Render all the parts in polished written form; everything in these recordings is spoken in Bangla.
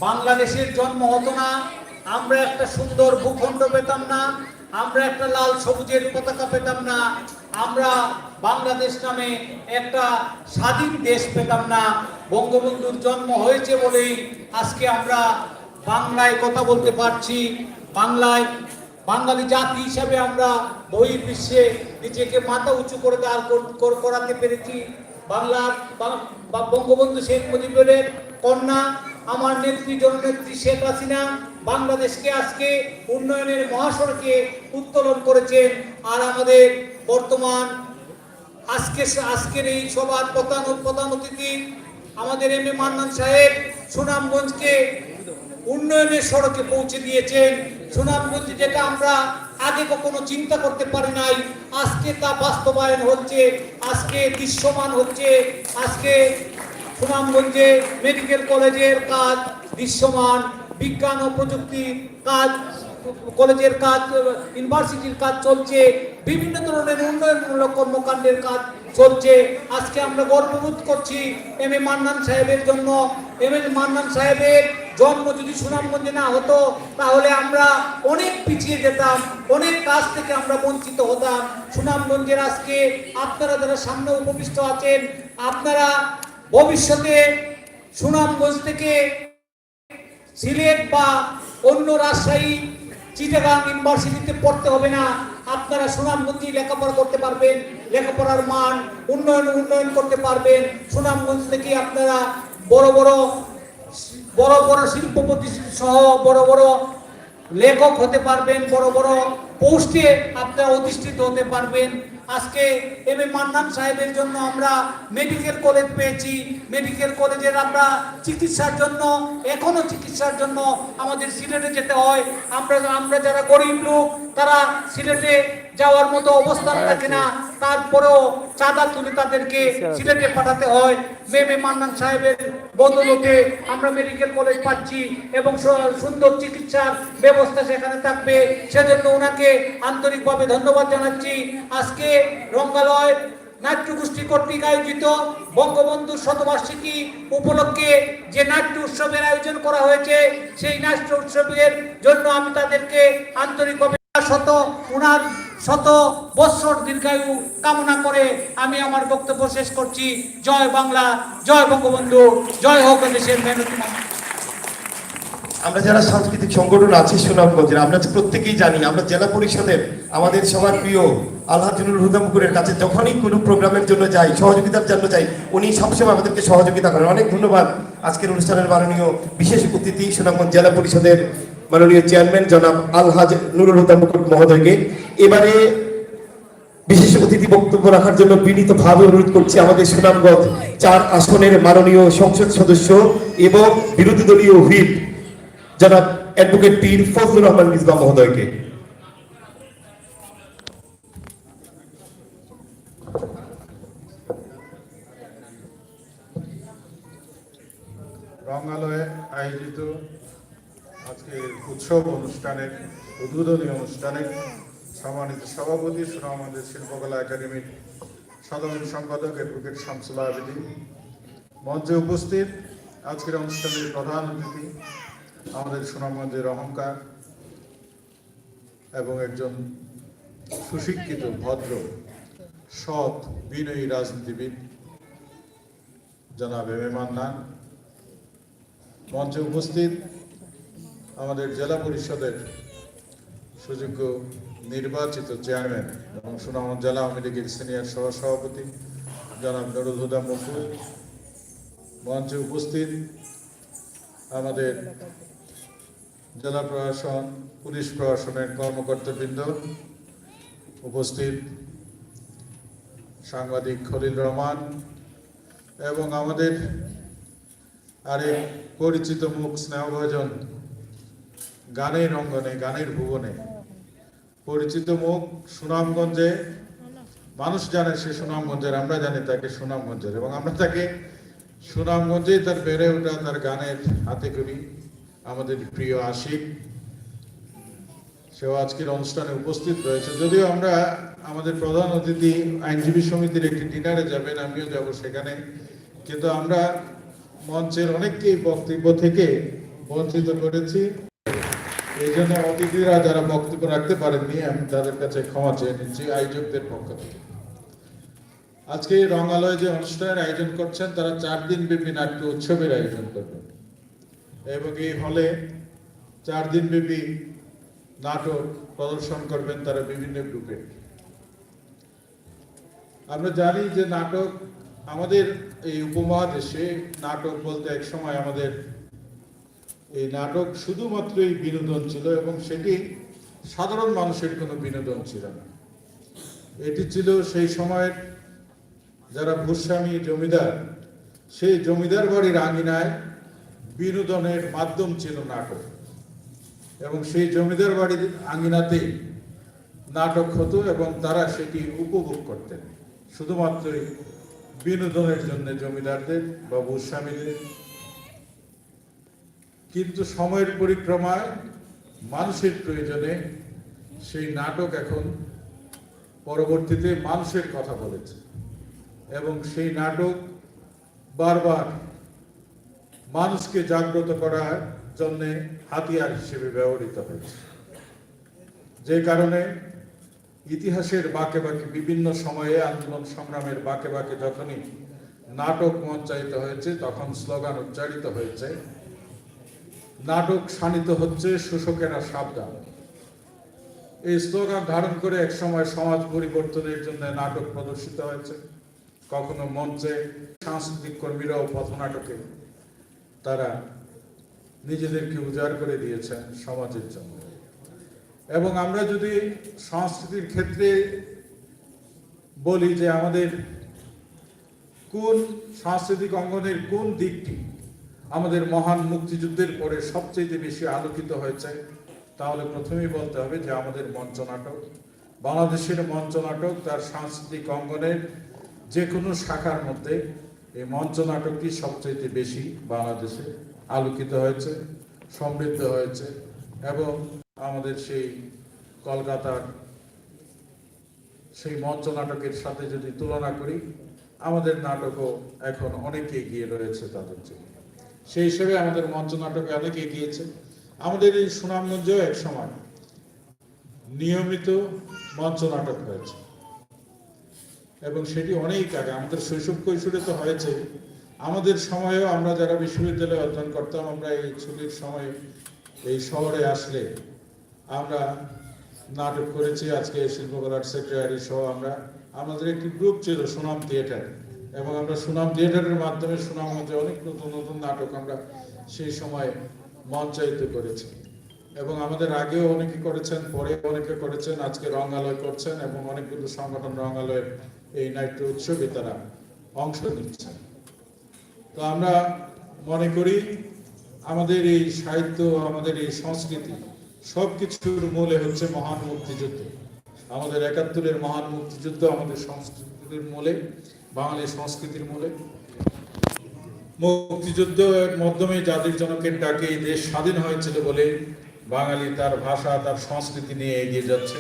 বাংলাদেশের জন্ম হতো না, আমরা একটা সুন্দর ভূখণ্ড পেতাম না, আমরা একটা লাল সবুজের পতাকা পেতাম না, আমরা বাংলাদেশ নামে একটা স্বাধীন দেশ পেতাম না। বঙ্গবন্ধুর জন্ম হয়েছে বলেই আজকে আমরা বাংলায় কথা বলতে পারছি, বাংলায় বাঙালি জাতি হিসাবে আমরা বহির্বিশ্বে নিজেকে মাথা উঁচু করে দাঁড় করাতে পেরেছি। বাংলার বঙ্গবন্ধু শেখ মুজিবের কন্যা আমার নেত্রী জননেত্রী শেখ হাসিনা বাংলাদেশকে আজকে উন্নয়নের মহাসড়কে উত্তোলন করেছেন। আর আমাদের বর্তমান আজকের এই সভার প্রধান অতিথি আমাদের এম এ মান্নান সাহেব সুনামগঞ্জকে উন্নয়নের সড়কে পৌঁছে দিয়েছেন। সুনামগঞ্জ যেটা আমরা আগে কখনো চিন্তা করতে পারি নাই, আজকে তা বাস্তবায়ন হচ্ছে, আজকে দৃশ্যমান হচ্ছে। আজকে সুনামগঞ্জে মেডিকেল কলেজের কাজ দৃশ্যমান, বিজ্ঞান ও প্রযুক্তি কাজ কলেজের কাজ, ইউনিভার্সিটির কাজ চলছে, বিভিন্ন ধরনের উন্নয়নমূলক কর্মকাণ্ডের কাজ চলছে। আজকে আমরা গর্ববোধ করছি এম এ মান্নান সাহেবের জন্য। এম এ মান্নান সাহেবের জন্ম যদি সুনামগঞ্জে না হতো তাহলে আমরা অনেক পিছিয়ে যেতাম, অনেক কাজ থেকে আমরা বঞ্চিত হতাম। সুনামগঞ্জের আজকে আপনারা যারা সামনে উপবিষ্ট আছেন, আপনারা ভবিষ্যতে সুনামগঞ্জ থেকে সিলেট বা অন্য রাজশাহী চিটাগাং ইউনিভার্সিটিতে পড়তে হবে না, আপনারা সুনামগঞ্জে লেখাপড়া করতে পারবেন, লেখাপড়ার মান উন্নয়ন করতে পারবেন। সুনামগঞ্জ থেকে আপনারা বড় বড় শিল্পপতি সহ বড় বড় লেখক হতে পারবেন, বড় বড় পোস্টে আপনারা অধিষ্ঠিত হতে পারবেন। আজকে এম এ মান্নান সাহেবের জন্য আমরা মেডিকেল কলেজ পেয়েছি। মেডিকেল কলেজের আমরা চিকিৎসার জন্য আমাদের সিলেটে যেতে হয়। আমরা যারা গরিব লোক তারা সিলেটে যাওয়ার মতো অবস্থান থাকে না, তারপরেও চাঁদা তুলে তাদেরকে সিলেটে পাঠাতে হয়। এম এ মান্নান সাহেবের বদৌলতে আমরা মেডিকেল কলেজ পাচ্ছি এবং সুন্দর চিকিৎসার ব্যবস্থা সেখানে থাকবে, সেজন্য ওনাকে আন্তরিকভাবে ধন্যবাদ জানাচ্ছি। আজকে রঙ্গালয় নাট্যগোষ্ঠী কর্তৃক আয়োজিত বঙ্গবন্ধুর শতবার্ষিকী উপলক্ষে যে নাট্য উৎসবের আয়োজন করা হয়েছে, সেই নাট্য উৎসবের জন্য আমি তাদেরকে আন্তরিকভাবে ওনার শত বৎসর দীর্ঘায়ু কামনা করে আমি আমার বক্তব্য শেষ করছি। জয় বাংলা, জয় বঙ্গবন্ধু, জয় হোক দেশের মেহনতি মানুষ। আমরা যারা সাংস্কৃতিক সংগঠন আছি সুনামগঞ্জের, আমরা প্রত্যেকেই জানি, আমরা জেলা পরিষদের আমাদের সবার প্রিয় আলহাজ নুরুল হুদা মুকুরের কাছে যখনই কোনো প্রোগ্রামের জন্য যাই, সহযোগিতার জন্য যাই, উনি সবসময় আমাদেরকে সহযোগিতা করেন। অনেক ধন্যবাদ আজকের অনুষ্ঠানের মাননীয় বিশেষ অতিথি সুনামগঞ্জ জেলা পরিষদের মাননীয় চেয়ারম্যান জনাব আলহাজ নুরুল হুদা মুকুর মহোদয়কে। এবারে বিশেষ অতিথি বক্তব্য রাখার জন্য বিনীতভাবে অনুরোধ করছি আমাদের সুনামগঞ্জ 4 আসনের মাননীয় সংসদ সদস্য এবং বিরোধী দলীয় হুইপ জনাব অ্যাডভোকেট পীর ফজলুর রহমান মিসবাহ মহোদয়কে। রঙ্গালয়ে আয়োজিত আজকে উৎসব অনুষ্ঠানের উদ্বোধনী অনুষ্ঠানে সম্মানিত সভাপতি সুনামগঞ্জ শিল্পকলা একাডেমির সাধারণ সম্পাদক অ্যাডভোকেট শামসুল আবেদীন, মঞ্চে উপস্থিত আজকের অনুষ্ঠানের প্রধান অতিথি আমাদের সুনামগঞ্জের অহংকার এবং একজন সুশিক্ষিত ভদ্র সৎ বিনয়ী রাজনীতিবিদ জনাব এম এ মান্নান, মঞ্চে উপস্থিত আমাদের জেলা পরিষদের সুযোগ্য নির্বাচিত চেয়ারম্যান এবং সুনামগঞ্জ জেলা আওয়ামী লীগের সিনিয়র সহসভাপতি জনাব নুরুল হুদা মুকুর, মঞ্চে উপস্থিত আমাদের জেলা প্রশাসন, পুলিশ প্রশাসনের কর্মকর্তাবৃন্দ, উপস্থিত সাংবাদিক খলিল রহমান এবং আমাদের আরেক পরিচিত মুখ স্নেহভাজন, গানের অঙ্গনে গানের ভুবনে পরিচিত মুখ, সুনামগঞ্জে মানুষ জানে সে সুনামগঞ্জের, আমরা জানি তাকে সুনামগঞ্জের, এবং আমরা তাকে সুনামগঞ্জেই তার বেড়ে ওঠা তার গানের হাতে করি, আমাদের প্রিয় আশিক, সেও আজকের অনুষ্ঠানে উপস্থিত রয়েছে। যদিও আমরা আমাদের প্রধান অতিথি আইনজীবী সমিতির একটি ডিনারে যাবেন, আমিও যাব সেখানে, কিন্তু আমরা মঞ্চের অনেককেই বক্তব্য থেকে বঞ্চিত করেছি। এই জন্য অতিথিরা যারা বক্তব্য রাখতে পারেননি, আমি তাদের কাছে ক্ষমা চেয়ে নিচ্ছি আয়োজকদের পক্ষ থেকে। আজকে এই রঙালয়ে যে অনুষ্ঠানের আয়োজন করছেন, তারা 4 দিন ব্যাপী নাট্য উৎসবের আয়োজন করবেন এবং এই হলে 4 দিন ব্যাপী নাটক প্রদর্শন করবেন তারা বিভিন্ন গ্রুপে। আমরা জানি যে নাটক আমাদের এই উপমহাদেশে, নাটক বলতে এক সময় আমাদের এই নাটক শুধুমাত্রই বিনোদন ছিল এবং সেটি সাধারণ মানুষের কোনো বিনোদন ছিল না। এটি ছিল সেই সময়ের যারা ভূস্বামী জমিদার, সেই জমিদার বাড়ির আঙিনায় বিনোদনের মাধ্যম ছিল নাটক এবং সেই জমিদার বাড়ির আঙিনাতেই নাটক হতো এবং তারা সেটি উপভোগ করতেন শুধুমাত্রই বিনোদনের জন্য জমিদারদের বা ভূস্বামীদের। কিন্তু সময়ের পরিক্রমায় মানুষের প্রয়োজনে সেই নাটক এখন পরবর্তীতে মানুষের কথা বলেছে এবং সেই নাটক বারবার মানুষকে জাগ্রত করার জন্য হাতিয়ার হিসেবে ব্যবহৃত হয়েছে। যে কারণে ইতিহাসের বাঁকে বাঁকে বিভিন্ন সময়ে আন্দোলন সংগ্রামের বাঁকে বাঁকে যখনই নাটক মঞ্চায়িত হয়েছে, তখন স্লোগান উচ্চারিত হয়েছে, নাটক শানিত হচ্ছে শোষকেরা সাবধান। এই স্লোগান ধারণ করে এক সময় সমাজ পরিবর্তনের জন্য নাটক প্রদর্শিত হয়েছে। কখনো মঞ্চে সাংস্কৃতিক কর্মীরাও পথনাটকে তারা নিজেদেরকে উজাড় করে দিয়েছেন সমাজের জন্য। এবং আমরা যদি সংস্কৃতির ক্ষেত্রে বলি যে আমাদের কোন সাংস্কৃতিক অঙ্গনের কোন দিকটি আমাদের মহান মুক্তিযুদ্ধের পরে সবচেয়ে বেশি আলোকিত হয়েছে, তাহলে প্রথমেই বলতে হবে যে আমাদের মঞ্চনাটক। বাংলাদেশের মঞ্চনাটক তার সাংস্কৃতিক অঙ্গনের যে কোনো শাখার মধ্যে এই মঞ্চনাটকটি সবচেয়ে বেশি বাংলাদেশে আলোকিত হয়েছে, সমৃদ্ধ হয়েছে। এবং আমাদের সেই কলকাতার সেই মঞ্চনাটকের সাথে যদি তুলনা করি, আমাদের নাটকও এখন অনেক এগিয়ে রয়েছে তাদের জন্য। সেই হিসেবে আমাদের মঞ্চনাটকে অনেক এগিয়েছে। আমাদের এই সুনামগঞ্জেও এক সময় নিয়মিত মঞ্চনাটক হয়েছে এবং সেটি অনেক আগে, আমাদের শৈশব কৈশোরে তো হয়েছে। আমাদের সময়েও আমরা যারা বিশ্ববিদ্যালয়ে অধ্যয়ন করতাম, আমরা এই ছুটির সময় এই শহরে আসলে আমরা নাটক করেছি। আজকে শিল্পকলার সেক্রেটারি সহ আমাদের একটি গ্রুপ ছিল সুনাম থিয়েটার, এবং আমরা সুনাম থিয়েটারের মাধ্যমে সুনামগঞ্জে অনেক নতুন নতুন নাটক আমরা সেই সময় মঞ্চায়িত করেছি। এবং আমাদের আগেও অনেকে করেছেন, পরে অনেকে করেছেন, আজকে রঙালয় করছেন এবং অনেকগুলো সংগঠন রঙালয়ের এই নাট্য উৎসবে তারা অংশ নিচ্ছেন। তো আমরা মনে করি আমাদের এই সাহিত্য, আমাদের এই সংস্কৃতি সবকিছুর মূলে হচ্ছে মহান মুক্তিযুদ্ধ। আমাদের ৭১-এর মহান মুক্তিযুদ্ধ আমাদের সংস্কৃতির মূলে, বাঙালি সংস্কৃতির মূলে। মুক্তিযুদ্ধের মাধ্যমে জাতির জনকের ডাকে এই দেশ স্বাধীন হয়েছিল বলে বাঙালি তার ভাষা, তার সংস্কৃতি নিয়ে এগিয়ে যাচ্ছে।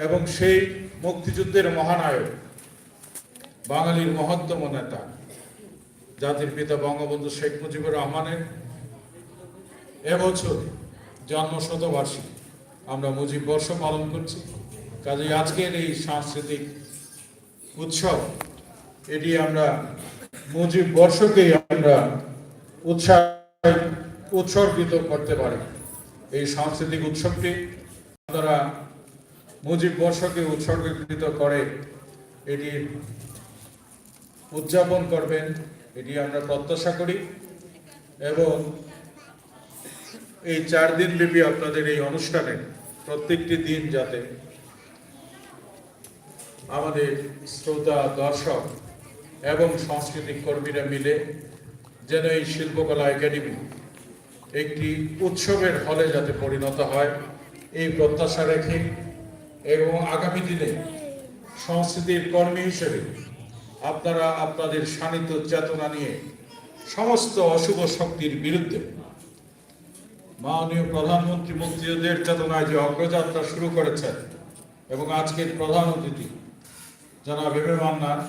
এবং সেই মুক্তিযুদ্ধের মহানায়ক, বাঙালির মহত্তম নেতা, জাতির পিতা বঙ্গবন্ধু শেখ মুজিবুর রহমানের এবছর জন্মশতবার্ষিকী, আমরা মুজিব বর্ষ পালন করছি। কাজেই আজকের এই সাংস্কৃতিক উৎসব, এটি আমরা মুজিব বর্ষকেই আমরা উৎসর্গিত করতে পারি। এই সাংস্কৃতিক উৎসবটি আপনারা মুজিব বর্ষকে উৎসর্গীকৃত করে এটি উদযাপন করবেন, এটি আমরা প্রত্যাশা করি। এবং এই 4 দিন ব্যাপী আপনাদের এই অনুষ্ঠানে প্রত্যেকটি দিন যাতে আমাদের শ্রোতা, দর্শক এবং সাংস্কৃতিক কর্মীরা মিলে যেন এই শিল্পকলা একাডেমি একটি উৎসবের হলে যাতে পরিণত হয়, এই প্রত্যাশা রেখে এবং আগামী দিনে সংস্কৃতির কর্মী হিসেবে আপনারা আপনাদের শানিত চেতনা নিয়ে সমস্ত অশুভ শক্তির বিরুদ্ধে মাননীয় প্রধানমন্ত্রী মুক্তিযুদ্ধের চেতনায় যে অগ্রযাত্রা শুরু করেছেন এবং আজকের প্রধান অতিথি জনাব এম এ মান্নান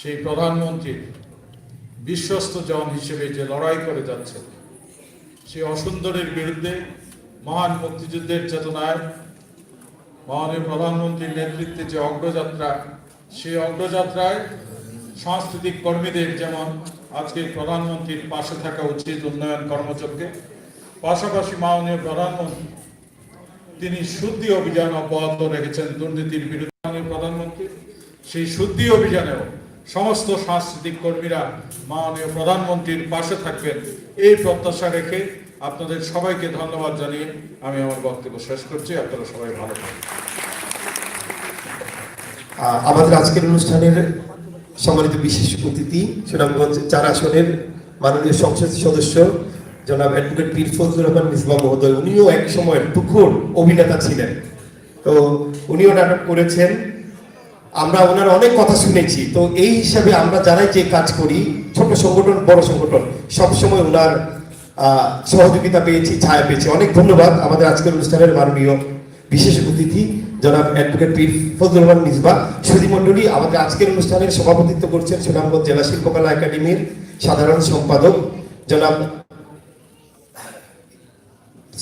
সেই প্রধানমন্ত্রীর বিশ্বস্ত জন হিসেবে যে লড়াই করে যাচ্ছেন, সেই অসুন্দরের বিরুদ্ধে মহান মুক্তিযুদ্ধের চেতনায় মাননীয় প্রধানমন্ত্রীর নেতৃত্বে যে অগ্রযাত্রা, সেই অগ্রযাত্রায় সাংস্কৃতিক কর্মীদের যেমন আজকে প্রধানমন্ত্রীর পাশে থাকা উচিত উন্নয়ন কর্মযজ্ঞে, পাশাপাশি মাননীয় প্রধানমন্ত্রী তিনি শুদ্ধি অভিযান অব্যাহত রেখেছেন দুর্নীতির বিরুদ্ধে। মাননীয় প্রধানমন্ত্রী সেই শুদ্ধি অভিযানেও সমস্ত সাংস্কৃতিক কর্মীরা মাননীয় প্রধানমন্ত্রীর পাশে থাকবেন, এই প্রত্যাশা রেখে আপনাদের সবাইকে ধন্যবাদ জানিয়ে আমি আমার বক্তব্য শেষ করছি। আপনারা সবাই ভালো থাকবেন। আমাদের আজকের অনুষ্ঠানের সম্মানিত বিশেষ অতিথি সুনামগঞ্জ 4 আসনের মাননীয় সংসদ সদস্য জনাব অ্যাডভোকেট পীর ফজলুর রহমান মিসবাহ মহোদয়, উনিও এক সময় তুখোড় অভিনেতা ছিলেন। তো উনিও নাটক করেছেন, আমরা ওনার অনেক কথা শুনেছি। তো এই হিসাবে আমরা যারাই যে কাজ করি, ছোট সংগঠন বড় সংগঠন, সবসময় ওনার সহযোগিতা পেয়েছি, ছায়া পেয়েছি। অনেক ধন্যবাদ আমাদের আজকের অনুষ্ঠানের মাননীয় বিশেষ অতিথি জনাব অ্যাডভোকেট পীর ফজলুর রহমান মিসবাহ। সুধীমণ্ডলী, আমাদের আজকের অনুষ্ঠানের সভাপতিত্ব করছেন সুনামগঞ্জ জেলা শিল্পকলা একাডেমির সাধারণ সম্পাদক জনাব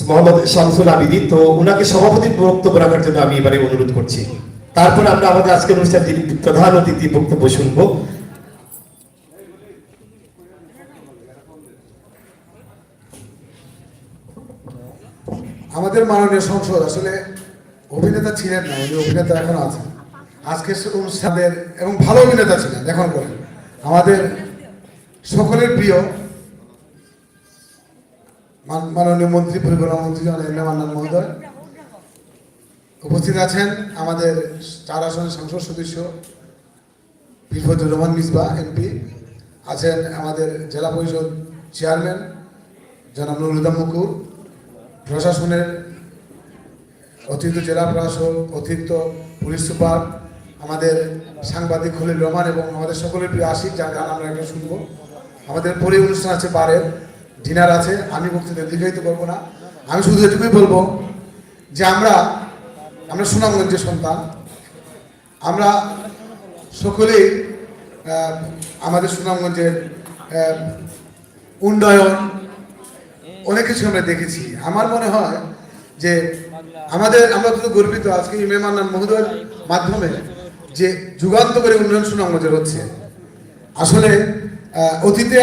মোহাম্মদ শামসুল আবিদী। তো ওনাকে সভাপতির বক্তব্য রাখার জন্য আমি এবারে অনুরোধ করছি। তারপরে আমরা আমাদের আজকের অনুষ্ঠানে যিনি প্রধান অতিথি বক্তব্য শুনবো। আমাদের মাননীয় সংসদ আসলে অভিনেতা ছিলেন না, উনি অভিনেতা এখন আছেন। আজকে অনুষ্ঠানের এবং ভালো অভিনেতা ছিলেন এখন করেন। আমাদের সকলের প্রিয় মাননীয় মন্ত্রী, পরিবহন মন্ত্রী জনাব মান্নান মহোদয় উপস্থিত আছেন। আমাদের 4 আসনের সংসদ সদস্য পীর ফজলুর রহমান মিসবাহ এমপি আছেন। আমাদের জেলা পরিষদ চেয়ারম্যান জনাব নুরুল হুদা মুকুর, প্রশাসনের অতিরিক্ত জেলা প্রশাসক, অতিরিক্ত পুলিশ সুপার, আমাদের সাংবাদিক খলিল রহমান এবং আমাদের সকলের প্রিয় আশিক, যার গান আমরা একটা শুনবো। আমাদের পরে অনুষ্ঠান আছে, বারের ডিনার আছে। আমি বক্তৃতা দীর্ঘায়িত করবো না, আমি শুধু এটুকুই বলবো যে আমরা সুনামগঞ্জের সন্তান। আমরা সকলেই আমাদের সুনামগঞ্জের উন্নয়ন অনেক কিছু আমরা দেখেছি। আমার মনে হয় যে আমরা খুব গর্বিত আজকে ইমাম মান্নান মহোদয়ের মাধ্যমে যে যুগান্তকারী উন্নয়ন সুনামগঞ্জের হচ্ছে। আসলে অতীতে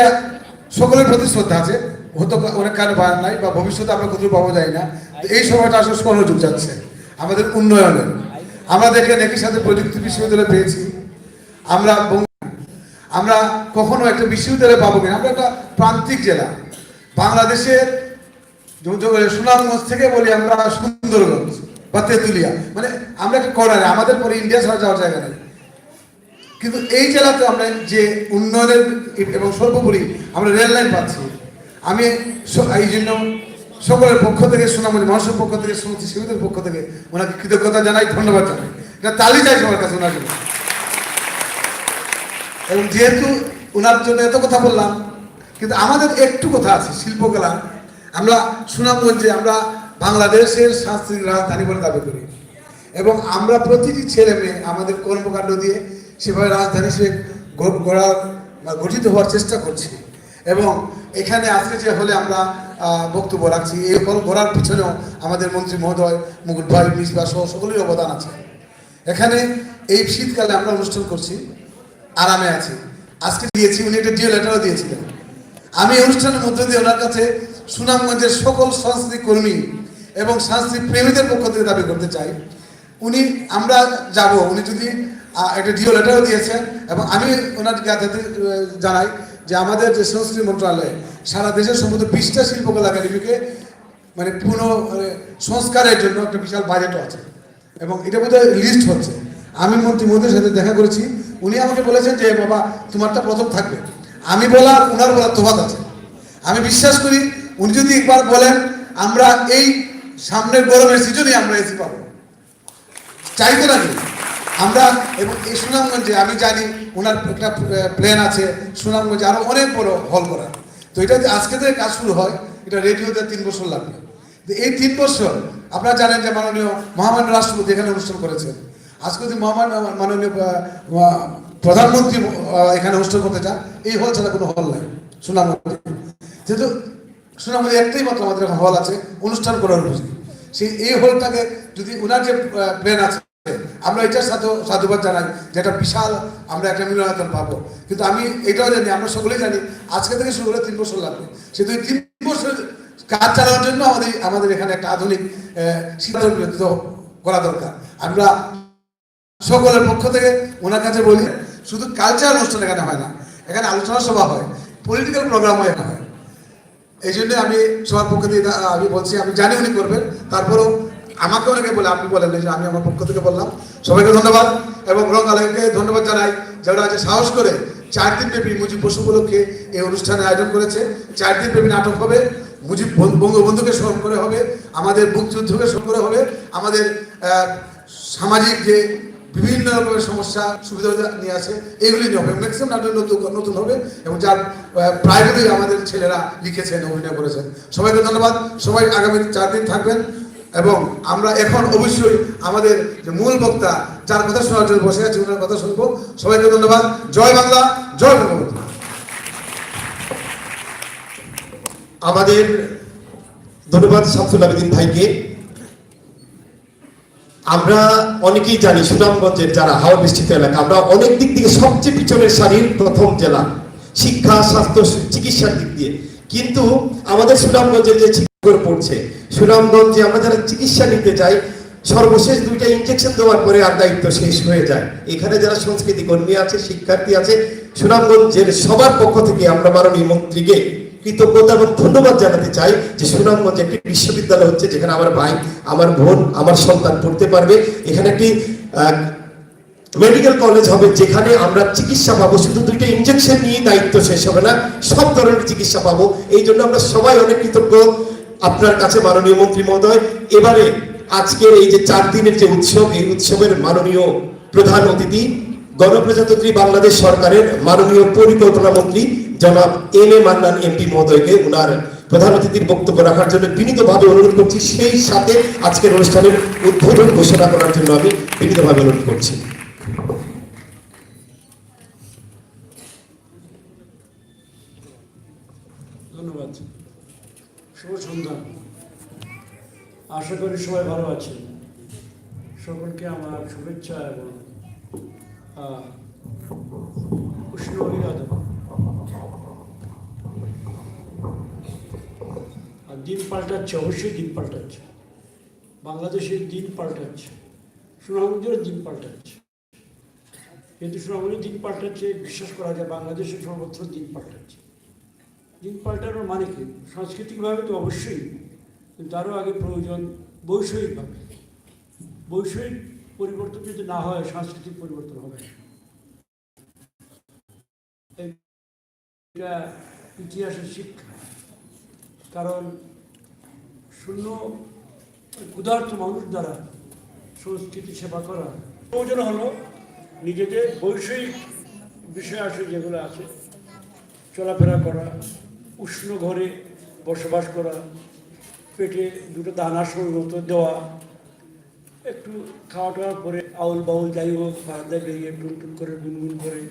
সকলের প্রতি শ্রদ্ধা আছে, হয়তো অনেক কারো বায়ান নাই বা ভবিষ্যতে আমরা কোথাও পাবো যাই না। তো এই সময়টা আসলে স্বর্ণযুগ যাচ্ছে আমাদের উন্নয়নের। আমরা দেখেন একই সাথে প্রযুক্তি বিশ্ববিদ্যালয় পেয়েছি। আমরা কখনো একটা বিশ্ববিদ্যালয় পাবো কিনা, আমরা একটা প্রান্তিক জেলা বাংলাদেশের সুনামগঞ্জ থেকে বলি আমরা সুন্দরগঞ্জ বা তেঁতুলিয়া, মানে আমরা একটা কর্নারে, আমাদের পরে ইন্ডিয়া ছাড়া যাওয়ার জায়গা নেই। কিন্তু এই জেলাতে আমরা যে উন্নয়নের এবং সর্বোপরি আমরা রেল লাইন পাচ্ছি, আমি এই জন্য সকলের পক্ষ থেকে, সুনামগঞ্জ মানুষের পক্ষ থেকে, সমস্ত শিবিরের পক্ষ থেকে ওনাকে কৃতজ্ঞতা জানাই, ধন্যবাদ জানাই। এটা তালি চাই সবার কাছে ওনার জন্য। এবং যেহেতু ওনার জন্য এত কথা বললাম, কিন্তু আমাদের একটু কথা আছে শিল্পকলা। আমরা সুনামগঞ্জে আমরা বাংলাদেশের সাংস্কৃতিক রাজধানী বলে দাবি করি এবং আমরা প্রতিটি ছেলে মেয়ে আমাদের কর্মকাণ্ড দিয়ে সেভাবে রাজধানী সে গঠিত হওয়ার চেষ্টা করছি। এবং এখানে আজকে যে হলে আমরা বক্তব্য রাখছি, এই হল গড়ার পিছনেও আমাদের মন্ত্রী মহোদয়, মুকুট ভাই, মিসবাহ সহ সকলেরই অবদান আছে। এখানে এই শীতকালে আমরা অনুষ্ঠান করছি, আরামে আছি। আজকে দিয়েছি, উনি একটা ডিও লেটারও দিয়েছিলেন। আমি অনুষ্ঠানের মধ্য দিয়ে ওনার কাছে সুনামগঞ্জের সকল সাংস্কৃতিক কর্মী এবং সাংস্কৃতিক প্রেমীদের পক্ষ থেকে দাবি করতে চাই, আমরা যাব, উনি যদি একটা ডিও লেটারও দিয়েছেন। এবং আমি ওনার কাছে জানাই যে আমাদের যে সংস্কৃতি মন্ত্রণালয় সারা দেশের সম্ভবত 20টা শিল্পকলা একাডেমিকে মানে পুনঃ সংস্কারের জন্য একটা বিশাল বাজেটও আছে এবং এটা বোধহয় লিস্ট হচ্ছে। আমি মন্ত্রী মহোদয়ের সাথে দেখা করেছি, উনি আমাকে বলেছেন যে বাবা তোমারটা প্রথম থাকবে। আমি বলা ওনার বলা তফাৎ আছে। আমি বিশ্বাস করি উনি যদি একবার বলেন আমরা এই সামনের গরমের সিজনে আমরা এসি পাবো, চাইতো নাকি আমরা। এবং এই সুনামগঞ্জে আমি জানি ওনার একটা প্ল্যান আছে সুনামগঞ্জে আরো অনেক বড় হল করার। তো এটা আজকে থেকে কাজ শুরু হয়, এটা রেডিওতে 3 বছর লাগবে। এই 3 বছর আপনারা জানেন যে মাননীয় মহামান্য রাষ্ট্রপতি এখানে অনুষ্ঠান করেছেন। আজকে যদি মাননীয় প্রধানমন্ত্রী এখানে অনুষ্ঠান করতে চান, এই হল ছাড়া কোনো হল নাই সুনামগঞ্জে। যেহেতু সুনামগঞ্জে একটাই মাত্র আমাদের এখন হল আছে অনুষ্ঠান করার উপযোগী। সেই এই হলটাকে যদি ওনার যে প্ল্যান আছে, আমরা এটার সাথে সাধুবাদ জানাই যে একটা বিশাল আমরা একটা মিলনায়তন পাবো। কিন্তু আমি এটাও জানি, আমরা সকলেই জানি আজকে থেকে শুরু হলে 3 বছর লাগবে। সেই 3 বছর কাজ চালানোর জন্য আমাদের এখানে একটা আধুনিক সিদ্ধান্ত করা দরকার। আমরা সকলের পক্ষ থেকে ওনার কাছে বলি, শুধু কালচার অনুষ্ঠান এখানে হয় না, এখানে আলোচনা সভা হয়, পলিটিক্যাল প্রোগ্রামও এখানে হয়। এই জন্য আমি সবার পক্ষ থেকে আমি বলছি, আমি জানি উনি করবেন, তারপরেও আমাকে অনেকে বলে, আপনি বলেন যে আমি আমার পক্ষ থেকে বললাম। সবাইকে ধন্যবাদ এবং রং আলমকে ধন্যবাদ জানাই যারা আজ সাহস করে 4 দিন ব্যাপী মুজিব বসু উপলক্ষে এই অনুষ্ঠানের আয়োজন করেছে। 4 দিন ব্যাপী নাটক হবে, মুজিব বঙ্গবন্ধুকে স্মরণ করে হবে, আমাদের মুক্তিযুদ্ধকে স্মরণ করে হবে, আমাদের সামাজিক যে বিভিন্ন রকমের সমস্যা সুবিধা নিয়ে আসে এগুলি নিয়ে হবে। ম্যাক্সিমাম নাটক নতুন হবে এবং যার প্রায়ই আমাদের ছেলেরা লিখেছেন, অভিনয় করেছেন। সবাইকে ধন্যবাদ। সবাই আগামী 4 দিন থাকবেন এবং আমরা এখন অবশ্যই আমাদের যে মূল বক্তা যার কথা শোনার জন্য বসে আছে ওনার কথা শুনবো। সবাইকে ধন্যবাদ। জয় বাংলা, জয় বঙ্গবন্ধু। আমাদের ধন্যবাদ শামসুল আবেদিন ভাইকে। আমরা অনেকেই জানি সুনামগঞ্জের যারা হাওড় বেষ্টিত এলাকা, আমরা অনেক দিক থেকে সবচেয়ে পিছনের সারির প্রথম জেলা শিক্ষা, স্বাস্থ্য, চিকিৎসার দিক দিয়ে। কিন্তু আমাদের সুনামগঞ্জে যে চিকিৎসা পড়ছে, সুনামগঞ্জে আমরা যারা চিকিৎসা নিতে যাই, সর্বশেষ 2টা ইনজেকশন দেওয়ার পরে আর দায়িত্ব শেষ হয়ে যায়। এখানে যারা সংস্কৃতি কর্মী আছে, শিক্ষার্থী আছে, সুনামগঞ্জের সবার পক্ষ থেকে আমরা মাননীয় মন্ত্রীকে কৃতজ্ঞতা এবং ধন্যবাদ জানাতে চাই যে সুনামগঞ্জে একটি বিশ্ববিদ্যালয় হচ্ছে যেখানে আমার ভাই, আমার বোন, আমার সন্তান পড়তে পারবে। এখানে একটি মেডিকেল কলেজ হবে যেখানে আমরা চিকিৎসা পাবো। শুধু 2টা ইনজেকশন নিয়ে দায়িত্ব শেষ হবে না, সব ধরনের চিকিৎসা পাবো। এই জন্য আমরা সবাই অনেক কৃতজ্ঞ আপনার কাছে মাননীয় মন্ত্রী মহোদয়। এবারে আজকের এই যে 4 দিনের যে উৎসব, এই উৎসবের মাননীয় প্রধান অতিথি গণপ্রজাতন্ত্রী বাংলাদেশ সরকারের মাননীয় পরিকল্পনা মন্ত্রী জনাব এম.এ. মান্নান এমপি মহোদয়কে ওনার প্রধান অতিথির বক্তব্য রাখার জন্য বিনীতভাবে অনুরোধ করছি। সেই সাথে আজকের অনুষ্ঠানের উদ্বোধন ঘোষণা করার জন্য আমি বিনীতভাবে অনুরোধ করছি। ধন্যবাদ। শুভ সন্ধ্যা। আশা করি সবাই ভালো আছেন। সকলকে আমার শুভেচ্ছা এবং উষ্ণ অভিবাদন। আর দিন পাল্টাচ্ছে, অবশ্যই দিন পাল্টাচ্ছে, বাংলাদেশের দিন পাল্টাচ্ছে, সুনামগঞ্জের দিন পাল্টাচ্ছে। কিন্তু সুনামগঞ্জের দিন পাল্টাচ্ছে বিশ্বাস করা যায়, বাংলাদেশের সর্বত্র দিন পাল্টাচ্ছে। দিন পাল্টানোর মানে কি? সাংস্কৃতিকভাবে তো অবশ্যই, কিন্তু আরও আগে প্রয়োজন বৈষয়িকভাবে। বৈষয়িক পরিবর্তন যদি না হয়, সাংস্কৃতিক পরিবর্তন হবে না। এটা ইতিহাসের শিক্ষা। কারণ শূন্য ক্ষুধার্ত মানুষ দ্বারা সংস্কৃতি সেবা করা প্রয়োজন হলো নিজেদের বৈষয়িক বিষয় আসে যেগুলো আছে, চলাফেরা করা, উষ্ণ ঘরে বসবাস করা, পেটে 2টো দানা সময় মতো দেওয়া, একটু খাওয়া টাওয়ার পরে আউল বাউল যাই হোক বারান্দায় বেরিয়ে টুনটুন করে গুনগুন করে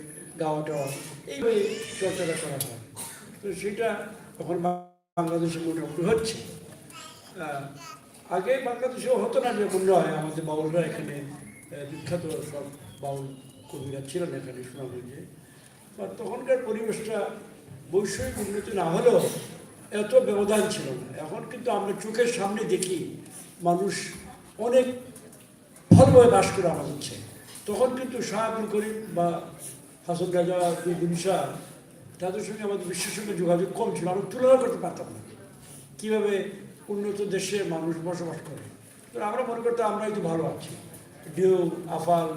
গাওয়া টাওয়া, এইভাবে চর্চাটা করা হয়। তো সেটা এখন বাংলাদেশে মোটামুটি হচ্ছে। আগে বাংলাদেশেও হতো না, যে মনে হয় আমাদের বাউলরা এখানে বিখ্যাত সব বাউল কবিরা ছিলেন এখানে সুনামগঞ্জে। তখনকার পরিবেশটা বৈষয়িক উন্নতি না হলেও এত ব্যবধান ছিল না। এখন কিন্তু আমরা চোখের সামনে দেখি মানুষ অনেক ভালোভাবে বাস করে আমাদের হচ্ছে। তখন কিন্তু শাহ আব্দুল করিম বা হাসান রাজা, গুলশা, তাদের সঙ্গে আমাদের বিশ্বের সঙ্গে যোগাযোগ কম ছিল। আমরা তুলনা করতে পারতাম না কীভাবে উন্নত দেশে মানুষ বসবাস করে। তো আমরা মনে করতাম আমরা একটু ভালো আছি, ঢেউ, আফাল,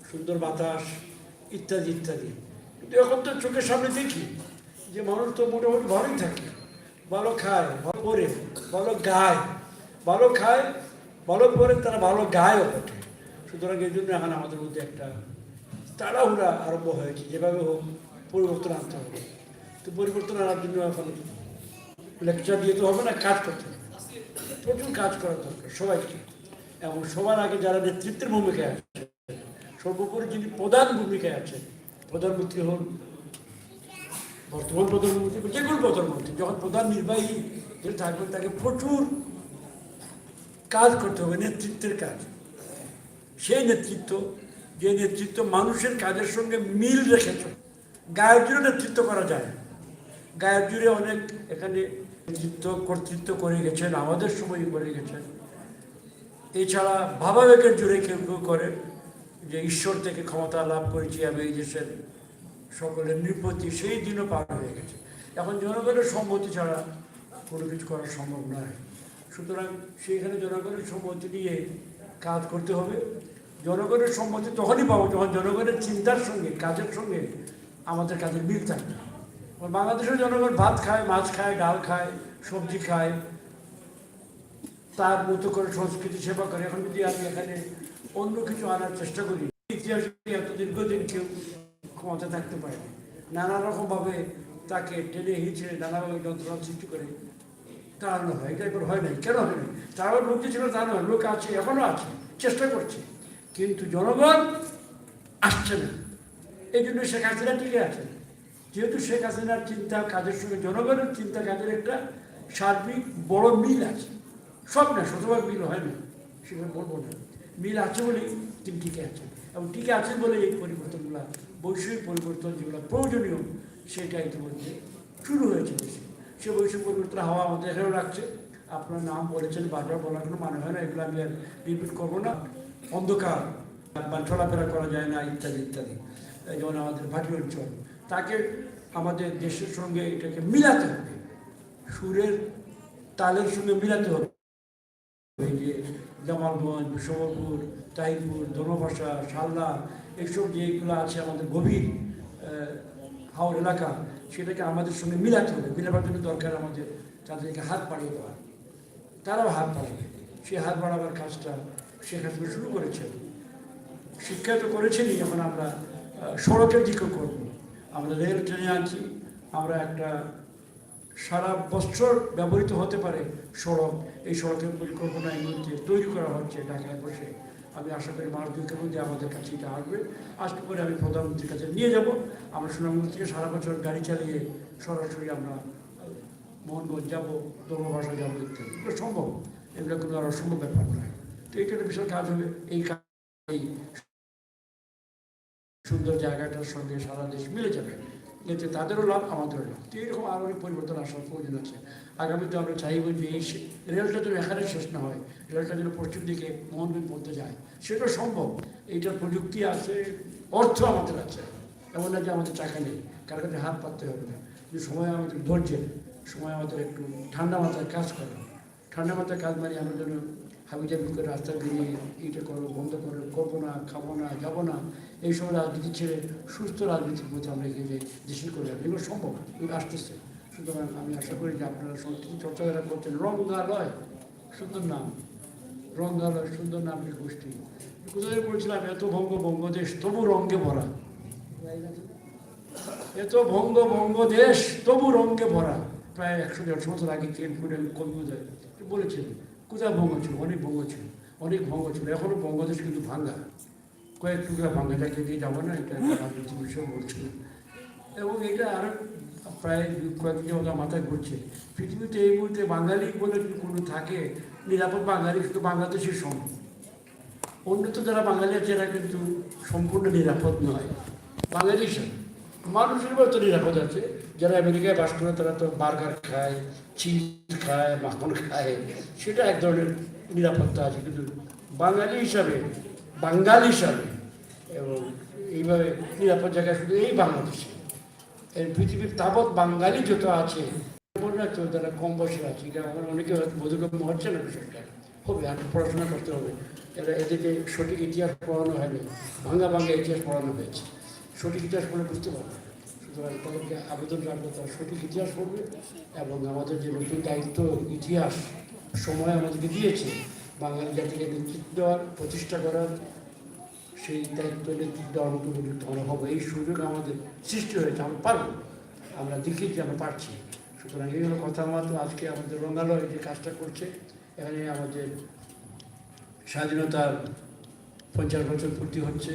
সুন্দর বাতাস ইত্যাদি ইত্যাদি। কিন্তু এখন তো চোখের সামনে দেখি যে মানুষ তো মোটামুটি ভালোই থাকে, ভালো খায়, ভালো পরে, ভালো গায়, ভালো খায়, ভালো পরে, তারা ভালো গায়ও ওঠে। সুতরাং এই জন্য এখন আমাদের মধ্যে একটা তাড়াহুড়া আরম্ভ হয়েছে, যেভাবে হোক পরিবর্তন আনতে হবে। তো পরিবর্তন আনার জন্য এখন লেকচার দিয়ে তো হবে না, কাজ করতে হবে, প্রচুর কাজ করার দরকার সবাইকে। এবং সবার আগে যারা নেতৃত্বের ভূমিকায় আছে, সর্বোপরি যিনি প্রধান ভূমিকায় আছেন, প্রধানমন্ত্রী হন, বর্তমান প্রধানমন্ত্রী, যে কোনো প্রধানমন্ত্রী, যখন প্রধান নির্বাহী যে থাকবে তাকে প্রচুর কাজ করতে হবে, নেতৃত্বের কাজ। সেই নেতৃত্ব, যে নেতৃত্ব মানুষের কাজের সঙ্গে মিল রেখেছে। গায়ের জুড়ে নেতৃত্ব করা যায়, গায়ের জুড়ে অনেক এখানে নেতৃত্ব কর্তৃত্ব করে গেছেন, আমাদের সময় করে গেছেন। এছাড়া ভাবাবেগের জুড়ে কেউ কেউ করে যে ঈশ্বর থেকে ক্ষমতা লাভ করেছি আমি এই দেশের সকলের নৃপতি, সেই দিনও পার হয়ে গেছে। এখন জনগণের সম্মতি ছাড়া কোনো কিছু করা সম্ভব নয়। সুতরাং সেইখানে জনগণের সম্মতি নিয়ে কাজ করতে হবে। জনগণের সম্মতি তখনই পাবো যখন জনগণের চিন্তার সঙ্গে কাজের সঙ্গে আমাদের কাজের মিল থাকবে। বাংলাদেশের জনগণ ভাত খায়, মাছ খায়, ডাল খায়, সবজি খায়, তার মতো করে সংস্কৃতি সেবা করে। এখন যদি আমি এখানে অন্য কিছু আনার চেষ্টা করি, ইতিহাসে এত দীর্ঘদিন কেউ ক্ষমতা থাকতে পারে, নানা রকমভাবে তাকে টেনে হিঁচড়ে নানাভাবে যন্ত্রণা সৃষ্টি করে তাড়ানো হয়। এটা এবার হয় নাই। কেন হয় নাই? তার লোক ছিল তা নয়, লোক আছে, এখনও আছে, চেষ্টা করছে, কিন্তু জনগণ আসছে না। এই জন্য শেখ হাসিনা টিকে আছে। যেহেতু শেখ হাসিনার চিন্তা কাজের সঙ্গে জনগণের চিন্তা কাজের একটা সার্বিক বড় মিল আছে। সব না, শতভাগ মিল হয় না, সেটা বলবো না, মিল আছে বলেই তিনি টিকে আছেন। এবং টিকে আছেন বলে এই পরিবর্তনগুলো, বৈষয়িক পরিবর্তন যেগুলো প্রয়োজনীয়, সেটা ইতিমধ্যে শুরু হয়েছে দেশে। সে বৈষয়িক পরিবর্তন হাওয়া আমাদের এখানেও রাখছে। আপনার নাম বলেছেন, বারবার বলার কোনো মানে হয় না, এগুলো আমি আর রিপিট করবো না। অন্ধকার বা চলাফেরা করা যায় না ইত্যাদি ইত্যাদি। যেমন আমাদের ভাটি অঞ্চল, তাকে আমাদের দেশের সঙ্গে এটাকে মিলাতে হবে, সুরের তালের সঙ্গে মিলাতে হবে। এই যে জামালগঞ্জ, বিষমপুর, তাইপুর, ধনভাষা, শালনা, এইসব যেগুলো আছে আমাদের গভীর হাওর এলাকা, সেটাকে আমাদের সঙ্গে মিলাতে হবে। মিলাবার জন্য দরকার আমাদের তাদেরকে হাত বাড়িয়ে দেওয়া। তারাও হাত বাড়াবে। সেই হাত বাড়াবার কাজটা শেখ হাসিনা শুরু করেছেন, শিক্ষা তো করেছেনই। এখন আমরা সড়কের দিকেও করব। আমরা রেল ট্রেনে আনছি, আমরা একটা সারা বছর ব্যবহৃত হতে পারে সড়ক, এই সড়কের পরিকল্পনা এই মুহূর্তে তৈরি করা হচ্ছে ঢাকায় বসে। আমি আশা করি মাস দুয়েকের মধ্যে আমাদের কাছে এটা আসবে। আসতে পরে আমি প্রধানমন্ত্রীর কাছে নিয়ে যাব। আমরা সুনামগঞ্জ থেকে সারা বছর গাড়ি চালিয়ে সরাসরি আমরা মোহনগঞ্জ যাবো, ধর্মভাষা যাবো ইত্যাদি। এগুলো সম্ভব, এগুলো কোনো আর অসম্ভব ব্যাপার নয়। তো এটা একটা বিশাল কাজ হবে। এই কাজ, এই সুন্দর জায়গাটার সঙ্গে সারা দেশ মিলে যাবে, এতে তাদেরও লাভ, আমাদেরও লাভ। তো এইরকম আরও অনেক পরিবর্তন আসার প্রয়োজন আছে। আগামীতে আমরা চাইব যে এই রেলটা যেন এখানে শেষ না হয়, রেলটা যেন পশ্চিম দিকে মোহনগঞ্জ পড়তে যায়, সেটা সম্ভব। এইটার প্রযুক্তি আছে, অর্থ আমাদের আছে, এমন না যে আমাদের টাকা নেই, কারো কাছে হাত পাততে হবে না। যে সময় আমাদের ধৈর্যের, সময় আমাদের একটু ঠান্ডা মাথায় কাজ করা। ঠান্ডা মাথায় কাজ মানে আমরা যেন হাবিজাবি করে রাস্তায় বেরিয়ে এইটা করবো, বন্ধ করে, করবো না, খাবো না, যাবো না, এইসব রাজনীতি ছেড়ে সুস্থ রাজনীতির মধ্যে আমরা এগিয়ে যাই, দেশের করে যাবো। এগুলো সম্ভব, এগুলো আসতেছে। সুতরাং আমি আশা করি যে আপনারা সংস্কৃতি চর্চা যারা করছেন, রঙ্গালয়, সুন্দর নাম, রঙ্গালয়, সুন্দর নাম, গোষ্ঠী। কোথায় বলছিলাম, এত ভঙ্গ বঙ্গদেশ তবু রঙ্গে ভরা, এত ভঙ্গ বঙ্গদেশ তবু রঙ্গে ভরা। প্রায় 100-150 বছর আগে কবি বলেছেন, কোথায় ভঙ্গ ছিল? অনেক ভঙ্গ ছিল, অনেক ভঙ্গ ছিল। এখনো বঙ্গদেশ কিন্তু ভাঙ্গা, কয়েক টুকরা ভাঙ্গা, যাকে দিয়ে যাবো না, এটা রাজনৈতিক বিষয় বলছিল। এবং এটা আরও প্রায় কয়েকদিন ওটা মাথায় ঘুরছে। পৃথিবীতে এই মুহূর্তে বাঙালি বলে যদি কোনো থাকে, নিরাপদ বাঙালি শুধু বাংলাদেশের সম্ভব। অন্য তো যারা বাঙালি আছে এরা কিন্তু সম্পূর্ণ নিরাপদ নয়। বাঙালি মানুষের মতো নিরাপদ আছে। যারা আমেরিকায় বাস করে তারা তো বার্গার খায়, চিজ খায়, মাখন খায়, সেটা এক ধরনের নিরাপত্তা আছে। কিন্তু বাঙালি হিসাবে, বাঙালি হিসাবে এবং এইভাবে নিরাপদ জায়গায় শুধু এই বাংলাদেশে। এই পৃথিবীর তাবৎ বাঙালি যত আছে, তো যারা কম বয়সে আছে, এটা আমার অনেকে বোধগম্য হচ্ছে না বিষয়টা। হবে, আর পড়াশোনা করতে হবে। এদেরকে সঠিক ইতিহাস পড়ানো হয়নি, ভাঙ্গা ভাঙ্গা ইতিহাস পড়ানো হয়েছে। সঠিক ইতিহাস পড়ে বুঝতে পারবে। সুতরাং তাদেরকে আবেদন রাখবো, তারা সঠিক ইতিহাস পড়বে এবং আমাদের যে নতুন দায়িত্ব, ইতিহাস সময় আমাদেরকে দিয়েছে বাঙালি জাতিকে নেতৃত্ব দেওয়ার, প্রতিষ্ঠা করার, সেই দায়িত্ব নেতৃত্ব দেওয়ার মতো উপযুক্ত আমরা হবো। এই সুযোগ আমাদের সৃষ্টি হয়েছে, আমরা পারবো, আমরা দেখিয়েছি, আমরা পারছি। সুতরাং এই হলো কথা। আমার তো আজকে আমাদের রঙ্গালয় যে কাজটা করছে, এখানে আমাদের স্বাধীনতার 50 বছর পূর্তি হচ্ছে।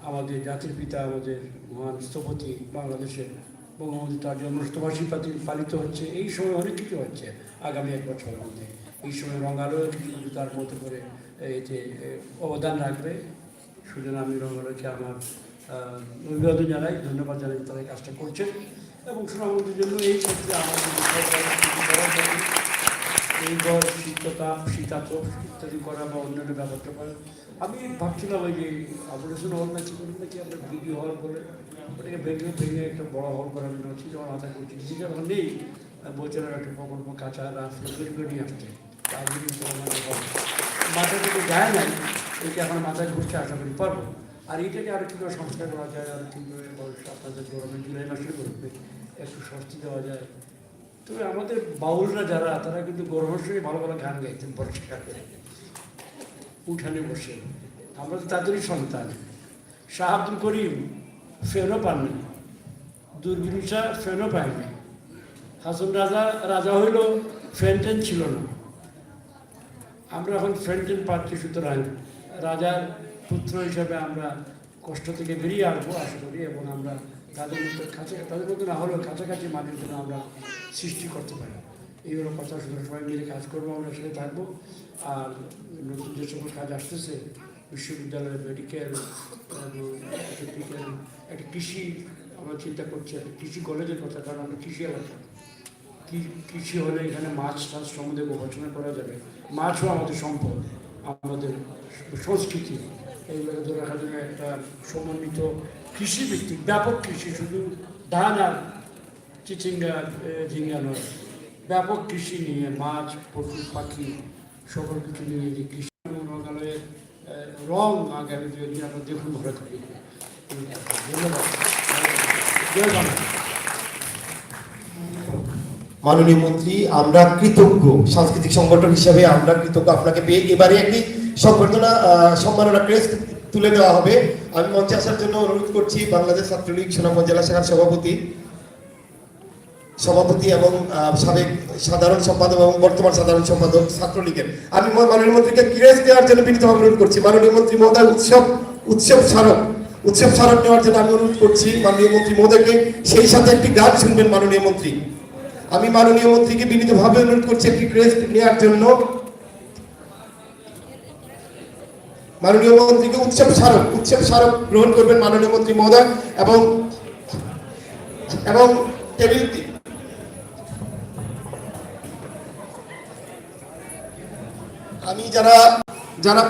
আমাদের জাতির পিতা, আমাদের মহান স্থপতি, বাংলাদেশের বঙ্গবন্ধু তার জন্মশতবার্ষিকী পালিত হচ্ছে, এই সময় অনেক কিছু হচ্ছে আগামী 1 বছরের মধ্যে। এই সময় রঙালো কিছু কিছু তার মতো করে এতে অবদান রাখবে। সুতরাং আমি রঙালোকে আমার অভিবাদন জানাই, ধন্যবাদ জানাই, তারা এই কাজটা করছেন। এবং সুনামগঞ্জের জন্য এই ক্ষেত্রে আমাদের এই ঘর শীততাপ শীতাতপ ইত্যাদি করা বা অন্যান্য ব্যাপারটা করা। আমি ভাবছিলাম ওই যে অপারেশন হল নাকি নাকি আমরা ভিডিও হল বলে ওটাকে ভেঙে একটা বড় হল করার জন্য চিন্তা মাথা করছি, যেটা এখন নেই। বছরের একটা প্রকল্প কাঁচা রাস্তা তৈরি করে নিয়ে আসছে, তার জন্য মাথা থেকে যায় নাই, এটা এখন মাথায় ঘুরছে, আশা করি পারবো। আর এইটাকে আরও কীভাবে সংস্কার করা যায়, আর কীভাবে আপনাদের গরমে জুলাই মাসের গরমে একটু স্বস্তি দেওয়া যায়। তবে আমাদের বাউলরা যারা, তারা কিন্তু গরমের সঙ্গে ভালো ভালো গান গাইতেন বর্ষাকালে উঠানে বসে। আমরা তো তাদেরই সন্তান। শাহ আব্দুল করিম ফেনও পাননি, দূরবীন শাহ ফেনও পায়নি, হাসন রাজা হইল ফ্যান ট্যান ছিল না। আমরা এখন ফ্যান ট্যান পাচ্ছি, সুতরাং রাজার পুত্র হিসাবে আমরা কষ্ট থেকে বেরিয়ে আসবো আশা করি, এবং আমরা তাদের মধ্যে তাদের মধ্যে না হলেও কাছাকাছি মানুষের জন্য আমরা সৃষ্টি করতে পারি। এই হলো কথা। সুতরাং সবাই মিলে কাজ করবো, আমরা সেটা থাকবো। আর নতুন যে সকল কাজ আসতেছে, বিশ্ববিদ্যালয়, মেডিকেল, টেকনিক্যাল, একটা কৃষি আমরা চিন্তা করছি, একটা কৃষি কলেজের কথা, কারণ আমরা কৃষি এলাকা। কৃষি হলে এখানে মাছ টাছ সম্বন্ধে গবেষণা করা যাবে। মাছও আমাদের সম্পদ, আমাদের সংস্কৃতি, এইগুলো ধরে রাখার জন্য একটা সমন্বিত কৃষিভিত্তিক ব্যাপক কৃষি, শুধু ধান আর চিচিঙ্গা ঝিঙ্গা নয়, ব্যাপক কৃষি নিয়ে মাছ, পশু পাখি সকল কিছু নিয়ে যে কৃষি রঙালয়ের রং আগামী 2 দিন আমরা দেখুন ঘরে থাকি। ধন্যবাদ। জয় বাংলা। মাননীয় মন্ত্রী, আমরা কৃতজ্ঞ, সাংস্কৃতিক সংগঠন হিসাবে আমরা কৃতজ্ঞ আপনাকে পেয়ে। এবারে একটি সম্বর্ধনা সম্মাননা ক্রেস্ট তুলে দেওয়া হবে। আমি মঞ্চে আসার জন্য অনুরোধ করছি বাংলাদেশ ছাত্রলীগ সুনামগঞ্জ জেলা শাখার সভাপতি এবং সাবেক সাধারণ সম্পাদক এবং বর্তমান সাধারণ সম্পাদক ছাত্রলীগের। আমি মাননীয় মন্ত্রীকে ক্রেস্ট দেওয়ার জন্য বিনীতভাবে অনুরোধ করছি। মাননীয় মন্ত্রী মহোদয় উৎসব স্মারক নেওয়ার জন্য আমি অনুরোধ করছি মাননীয় মন্ত্রী মহোদয়কে। সেই সাথে একটি গান শুনবেন মাননীয় মন্ত্রী। আমি মাননীয় মন্ত্রীকে বিনীতভাবে অনুরোধ করছি একটি ক্রেস্ট নেওয়ার জন্য। মাননীয় মন্ত্রীকে উৎসব স্মারক গ্রহণ করবেন মাননীয় মন্ত্রী মহোদয়। এবং টেবিল আমি যারা